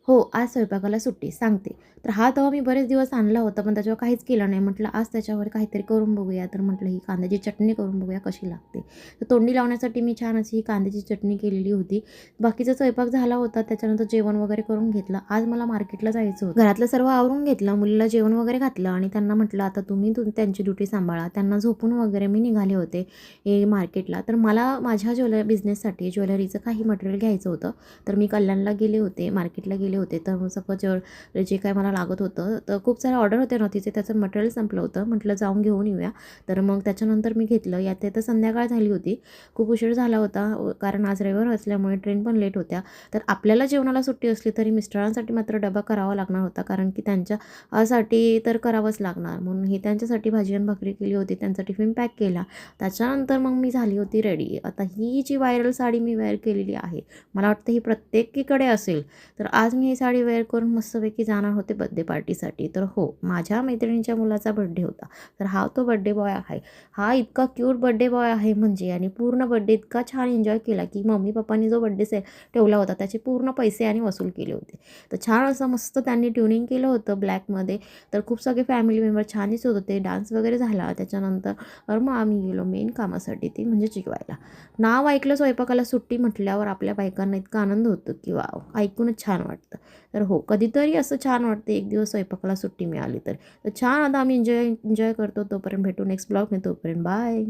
हो, आज स्वयंपाकाला सुट्टी सांगते. तर हा तवा मी बरेच दिवस आणला होता, पण त्याच्यावर काहीच केलं नाही. म्हटलं आज त्याच्यावर काहीतरी करून बघूया. तर म्हटलं ही कांद्याची चटणी करून बघूया कशी लागते. तर तोंडी लावण्यासाठी मी छान अशी ही कांद्याची चटणी केलेली होती. बाकीचा स्वयंपाक झाला होता. त्याच्यानंतर जेवण वगैरे करून घेतलं. आज मला मार्केटला जायचं होतं. घरातलं सर्व आवरून घेतलं. मुलीला जेवण वगैरे घातलं आणि त्यांना म्हटलं आता तुम्ही त्यांची ड्युटी सांभाळा. त्यांना झोपून वगैरे मी निघाले होते मार्केटला. तर मला माझ्या बिझनेससाठी ज्वेलरीचं काही मटेरियल घ्यायचं होतं. तर मी कल्याणला गेले होते, मार्केटला गेले होते. तर मग सगळं जे काही मला लागत होतं, तर खूप सारे ऑर्डर होते ना तिचे, त्याचं मटेरियल संपलं होतं. म्हटलं जाऊन घेऊन येऊया. तर मग त्याच्यानंतर मी घेतलं. यात तर संध्याकाळ झाली होती. खूप उशीर झाला होता कारण आज रविवार असल्यामुळे ट्रेन पण लेट होत्या. तर आपल्याला जेवणाला सुट्टी असली तरी मिस्टरांसाठी मात्र डबा करावा लागणार होता, कारण की त्यांच्या साठी तर करावंच लागणार. म्हणून ही त्यांच्यासाठी भाजी आणि भाकरी केली होती. त्यांचा टिफिन पॅक केला. त्याच्यानंतर मग मी झाली होती रेडी. आता ही जी व्हायरल साडी मी वेअर केलेली आहे, मला वाटतं ही प्रत्येकीकडे असेल. तर आज मी ही साडी वेअर करून मस्तपैकी जाणार होते बड्डे पार्टीसाठी. तर हो, माझ्या मैत्रिणीच्या मुलाचा बड्डे होता. तर हा तो बड्डे बॉय आहे. हा इतका क्यूट बड्डे बॉय आहे म्हणजे, आणि पूर्ण बड्डे इतका छान एन्जॉय केला की मम्मी पप्पांनी जो बड्डे ठेवला होता त्याचे पूर्ण पैसे आणि वसूल केले होते. तर छान असं मस्त त्यांनी ट्युनिंग केलं होतं ब्लॅकमध्ये. तर खूप सगळे फॅमिली मेंबर छान दिसत होते. डान्स वगैरे झाला. त्याच्यानंतर मग आम्ही गेलो मेन कामासाठी, ती म्हणजे जेवायला. नाव ऐकलं स्वयंपाकाला सुट्टी म्हटल्यावर आपल्या बायकांना इतका आनंद होतो की वाव, ऐकूनच छान वाटतं. तर हो, कधीतरी असं छान वाटतं एक दिवस स्वयंपाकाला सुट्टी मिळाली तर. छान आता आम्ही एन्जॉय एन्जॉय करतो. तोपर्यंत भेटू नेक्स्ट ब्लॉगने. तोपर्यंत बाय.